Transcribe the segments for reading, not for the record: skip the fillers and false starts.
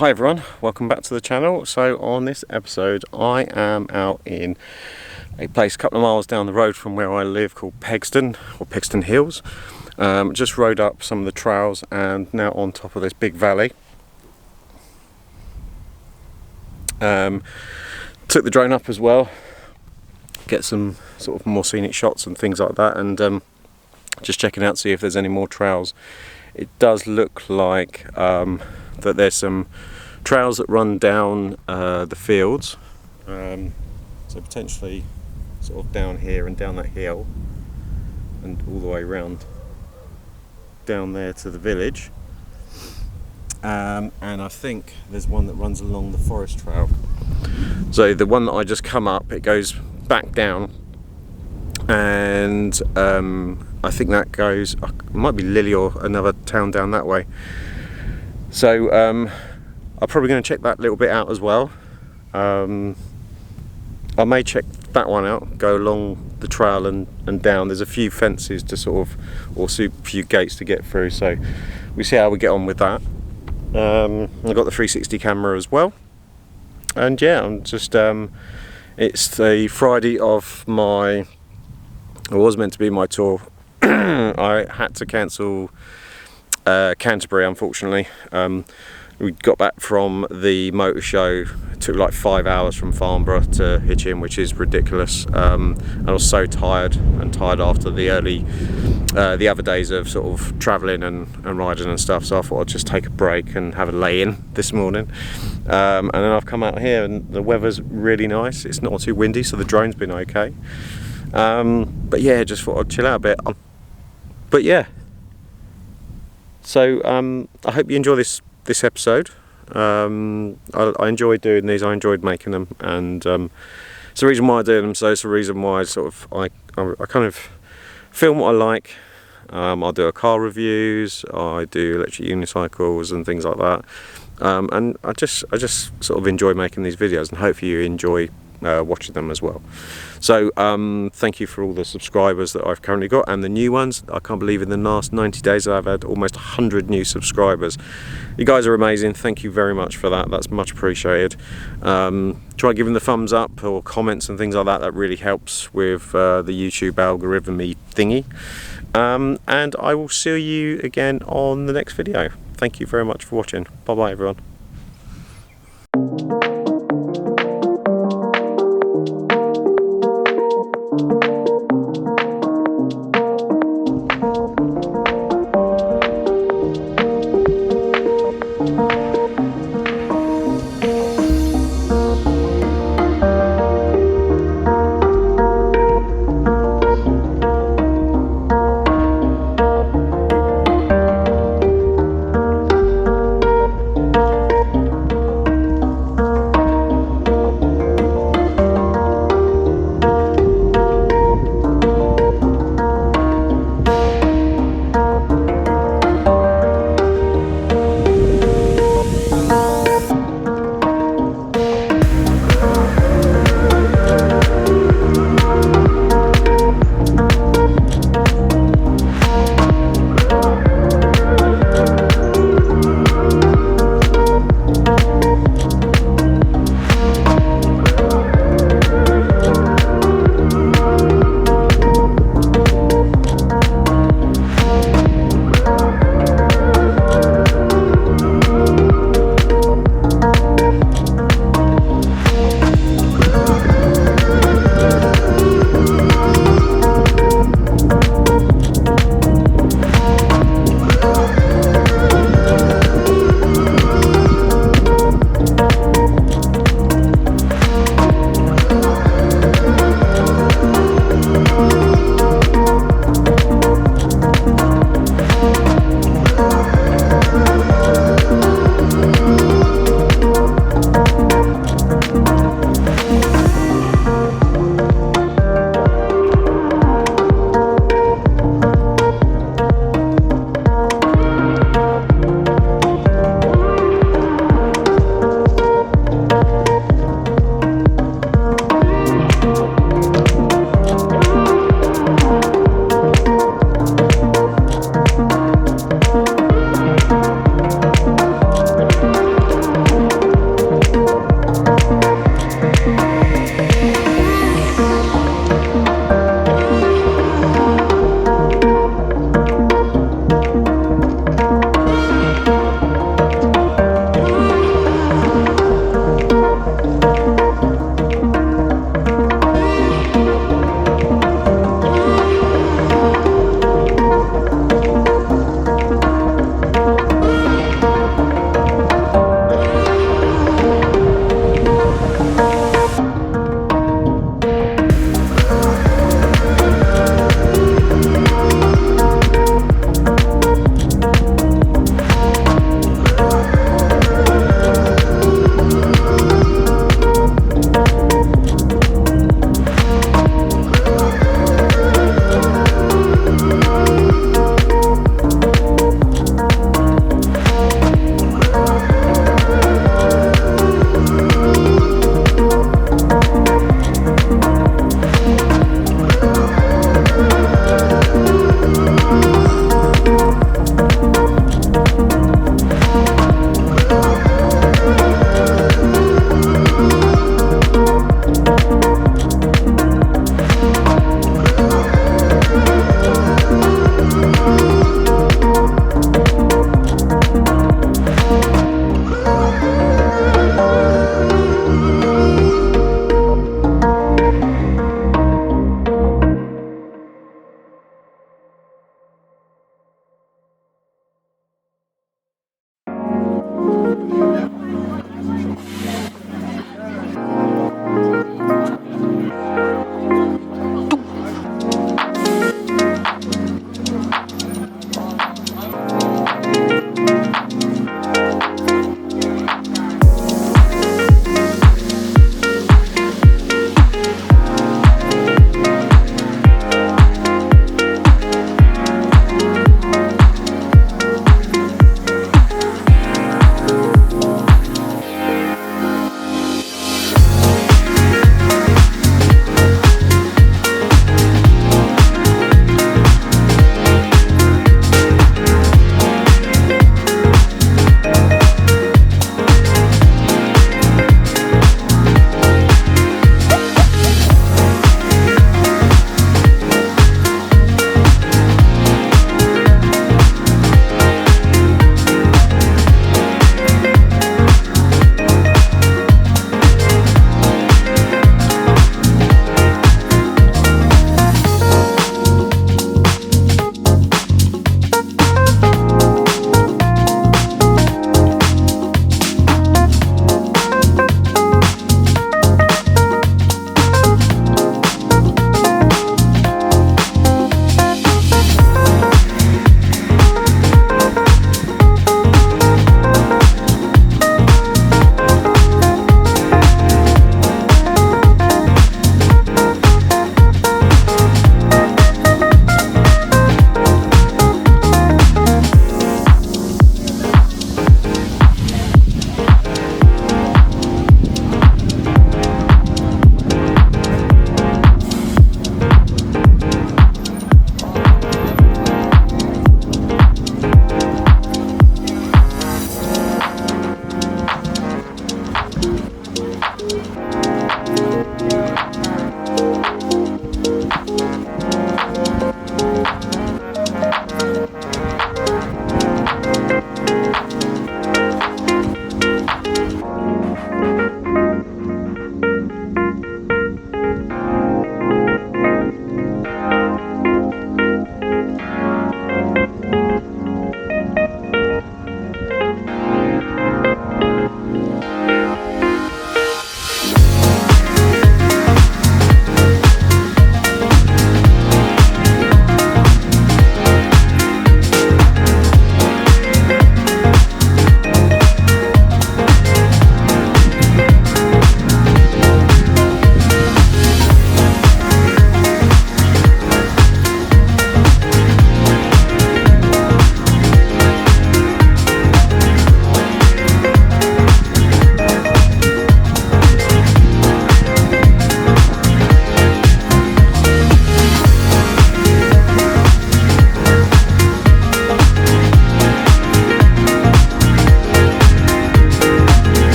Hi everyone, welcome back to the channel. So on this episode I am out in a place a couple of miles down the road from where I live called Pegston, or Pegston Hills. Just rode up some of the trails and now on top of this big valley. Took the drone up as well, get some sort of more scenic shots and things like that, and just checking out to see if there's any more trails. It does look like that there's some trails that run down the fields, so potentially sort of down here and down that hill and all the way around down there to the village, and I think there's one that runs along the forest trail. So the one that I just come up, it goes back down, and I think that goes, it might be Lily or another town down that way. So I'm probably going to check that little bit out as well. I may check that one out, go along the trail and down. There's a few fences to sort of, or a few gates to get through, so we see how we get on with that. I've got the 360 camera as well, and yeah, I'm just it's the Friday of my, it was meant to be my tour. I had to cancel Canterbury, unfortunately. We got back from the motor show. It took like 5 hours from Farnborough to Hitchin, which is ridiculous. I was so tired after the other days of sort of travelling and riding and stuff, so I thought I'd just take a break and have a lay-in this morning. And then I've come out here and the weather's really nice. It's not too windy, so the drone's been okay. But yeah, just thought I'd chill out a bit. But yeah, so I hope you enjoy this episode. I enjoy doing these, I enjoyed making them, and it's the reason why I do them. So it's the reason why I kind of film what I like. I'll do car reviews, I do electric unicycles and things like that, and I just sort of enjoy making these videos, and hopefully you enjoy watching them as well. So thank you for all the subscribers that I've currently got and the new ones. I can't believe in the last 90 days I've had almost 100 new subscribers. You guys are amazing, thank you very much for that, that's much appreciated. Try giving the thumbs up or comments and things like that, that really helps with the YouTube algorithm-y thingy. And I will see you again on the next video. Thank you very much for watching. Bye bye everyone.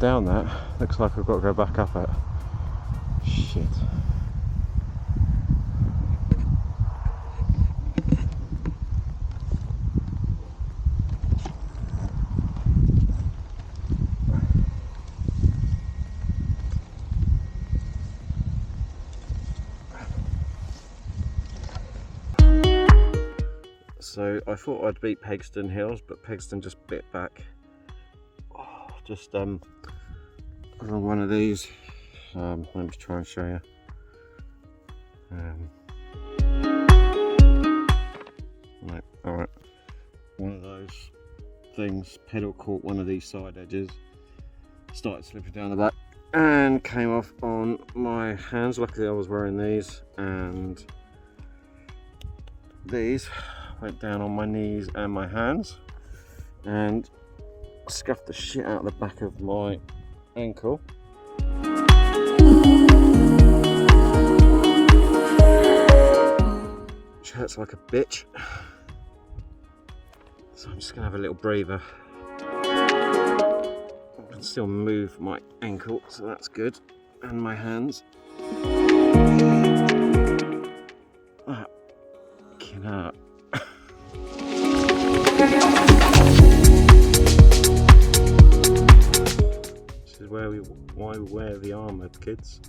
down that. Looks like I've got to go back up it. Shit. So I thought I'd beat Pegston Hills, but Pegston just bit back. Oh, just on one of these. Let me try and show you. Right, all right. One of those things. Pedal caught one of these side edges. Started slipping down the back and came off on my hands. Luckily, I was wearing these, and these went down on my knees and my hands and scuffed the shit out of the back of my ankle. Which hurts like a bitch. So I'm just gonna have a little breather. I can still move my ankle, so that's good, and my hands. That can hurt. This is why we wear the armour, kids.